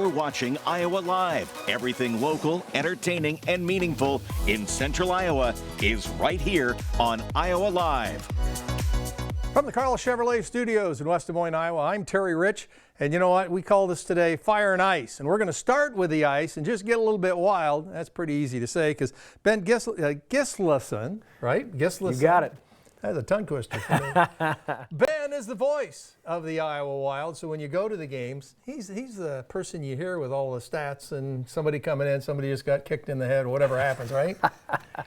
You're watching Iowa Live. Everything local, entertaining, and meaningful in Central Iowa is right here on Iowa Live. From the Carl Chevrolet Studios in West Des Moines, Iowa, I'm Terry Rich. And you know what? We call this today Fire and Ice. And we're going to start with the ice and just get a little bit wild. That's pretty easy to say because Ben Gislason, right? Gislason. You got it. That's a tongue twister for me. Ben is the voice of the Iowa Wild. So when you go to the games, he's the person you hear with all the stats and somebody coming in, somebody just got kicked in the head, whatever happens, right?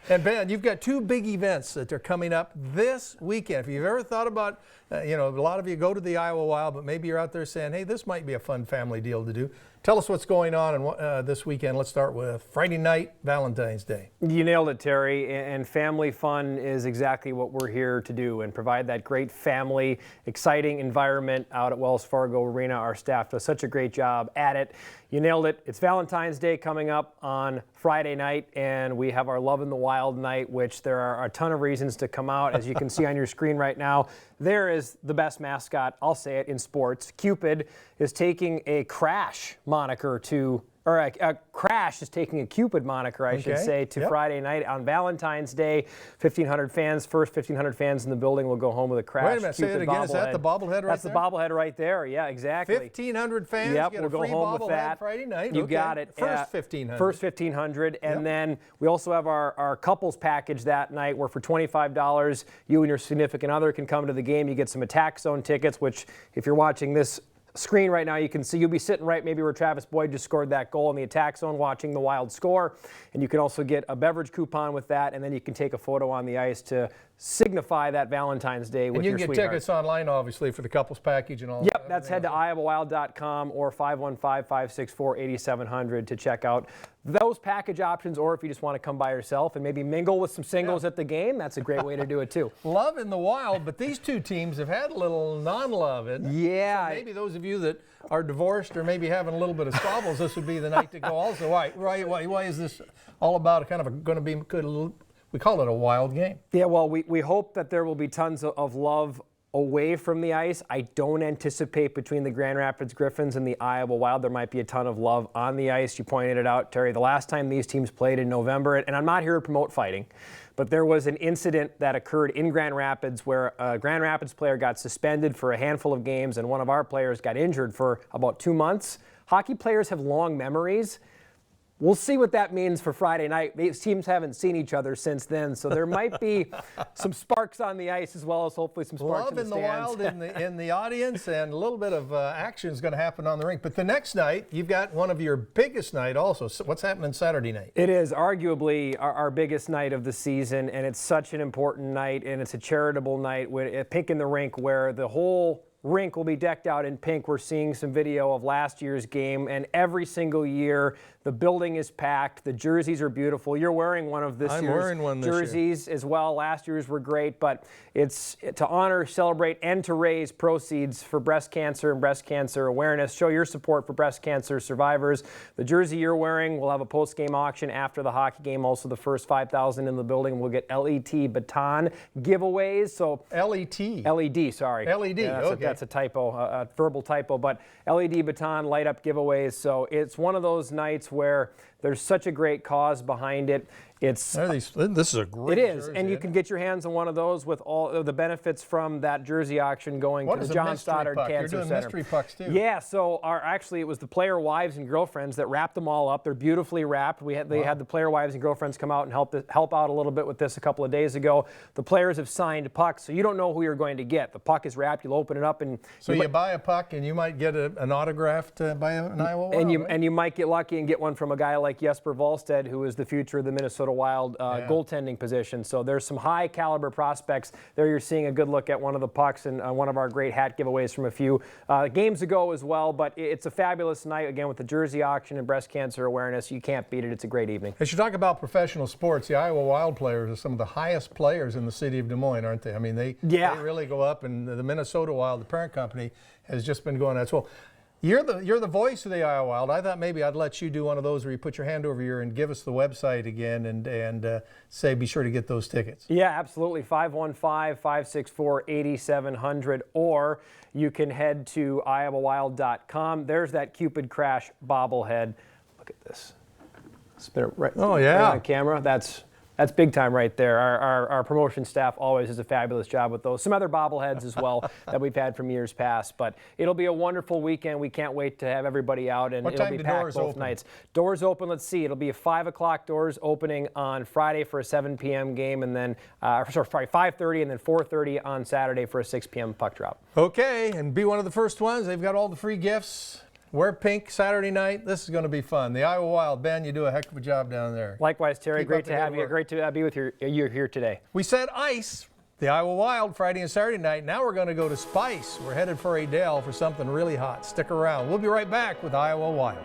And Ben, you've got two big events that are coming up this weekend. If you've ever thought about, a lot of you go to the Iowa Wild, but maybe you're out there saying, hey, this might be a fun family deal to do. Tell us what's going on this weekend. Let's start with Friday night, Valentine's Day. You nailed it, Terry. And family fun is exactly what we're here to do and provide that great family, exciting environment out at Wells Fargo Arena. Our staff does such a great job at it. You nailed it. It's Valentine's Day coming up on Friday night, and we have our Love in the Wild night, which there are a ton of reasons to come out. As you can see on your screen right now, there is the best mascot, I'll say it, in sports. Cupid is taking a Crash moniker to, or a Crash is taking a Cupid moniker, I should say, to Friday night on Valentine's Day. 1,500 fans, first 1,500 fans in the building will go home with a Crash. Wait a minute, say it again. Is that the bobblehead right there? That's the bobblehead right there. Yeah, exactly. 1,500 fans get we'll a go free home with that Friday night. You got it. First 1,500. First 1,500. And then we also have our couples package that night where for $25, you and your significant other can come to the game. You get some Attack Zone tickets, which if you're watching this screen right now, you can see you'll be sitting right maybe where Travis Boyd just scored that goal in the Attack Zone watching the Wild score. And you can also get a beverage coupon with that, and then you can take a photo on the ice to signify that Valentine's Day with your sweetheart. And you can get tickets online, obviously, for the couples package and all that. Yep, that's head to iowawild.com or 515-564-8700 to check out those package options, or if you just want to come by yourself and maybe mingle with some singles at the game, that's a great way to do it too. Love in the Wild, but these two teams have had a little non-love in it. Yeah. So maybe those of you that are divorced or maybe having a little bit of squabbles, this would be the night to go also. Why is this all about kind of going to be good? We call it a wild game. Yeah, well, we hope that there will be tons of love away from the ice. I don't anticipate between the Grand Rapids Griffins and the Iowa Wild there might be a ton of love on the ice. You pointed it out, Terry. The last time these teams played in November, and I'm not here to promote fighting, but there was an incident that occurred in Grand Rapids where a Grand Rapids player got suspended for a handful of games and one of our players got injured for about 2 months. Hockey players have long memories. We'll see what that means for Friday night. These teams haven't seen each other since then, so there might be some sparks on the ice as well as hopefully some sparks in the stands. Love in the Wild in the audience, and a little bit of action is going to happen on the rink. But the next night, you've got one of your biggest night also. So what's happening Saturday night? It is arguably our biggest night of the season, and it's such an important night, and it's a charitable night with Pink in the Rink where the whole rink will be decked out in pink. We're seeing some video of last year's game, and every single year the building is packed. The jerseys are beautiful. You're wearing one of this year's jerseys as well. Last year's were great, but it's to honor, celebrate, and to raise proceeds for breast cancer and breast cancer awareness. Show your support for breast cancer survivors. The jersey you're wearing, we'll have a post-game auction after the hockey game. Also, the first 5,000 in the building will get LED baton giveaways. So LED, sorry. LED, okay. That's a typo, a verbal typo, but LED baton light up giveaways. So it's one of those nights where there's such a great cause behind it. This is a great jersey, and you can get your hands on one of those with all of the benefits from that jersey auction going to the John Stoddard Cancer Center. You're doing mystery pucks too. Yeah, so actually it was the player wives and girlfriends that wrapped them all up. They're beautifully wrapped. They had the player wives and girlfriends come out and help out a little bit with this a couple of days ago. The players have signed pucks, so you don't know who you're going to get. The puck is wrapped. You'll open it up and so you buy a puck and you might get an autographed by an Iowa Wild. And you might get lucky and get one from a guy like Jesper Wallstedt, who is the future of the Minnesota Wild goaltending position. So there's some high caliber prospects there. You're seeing a good look at one of the pucks and one of our great hat giveaways from a few games ago as well. But it's a fabulous night again with the jersey auction and breast cancer awareness. You can't beat it. It's a great evening. As you talk about professional sports, the Iowa Wild players are some of the highest players in the city of Des Moines, aren't they? I mean, they really go up, and the Minnesota Wild, the parent company, has just been going nuts. Well, You're the voice of the Iowa Wild. I thought maybe I'd let you do one of those where you put your hand over here and give us the website again and say be sure to get those tickets. Yeah, absolutely. 515-564-8700, or you can head to iowawild.com. There's that Cupid Crash bobblehead. Look at this. Spin it right, right on camera. That's big time right there. Our promotion staff always does a fabulous job with those. Some other bobbleheads as well that we've had from years past. But it'll be a wonderful weekend. We can't wait to have everybody out, and it'll be packed both nights. Doors open, let's see. It'll be a 5 o'clock doors opening on Friday for a 7 p.m. game, and then, 5:30 and then 4:30 on Saturday for a 6 p.m. puck drop. Okay, and be one of the first ones. They've got all the free gifts. Wear pink Saturday night. This is going to be fun. The Iowa Wild, Ben, you do a heck of a job down there. Likewise, Terry. Great to have you. Great to be with you here today. We said ice. The Iowa Wild Friday and Saturday night. Now we're going to go to Spice. We're headed for Adele for something really hot. Stick around. We'll be right back with Iowa Wild.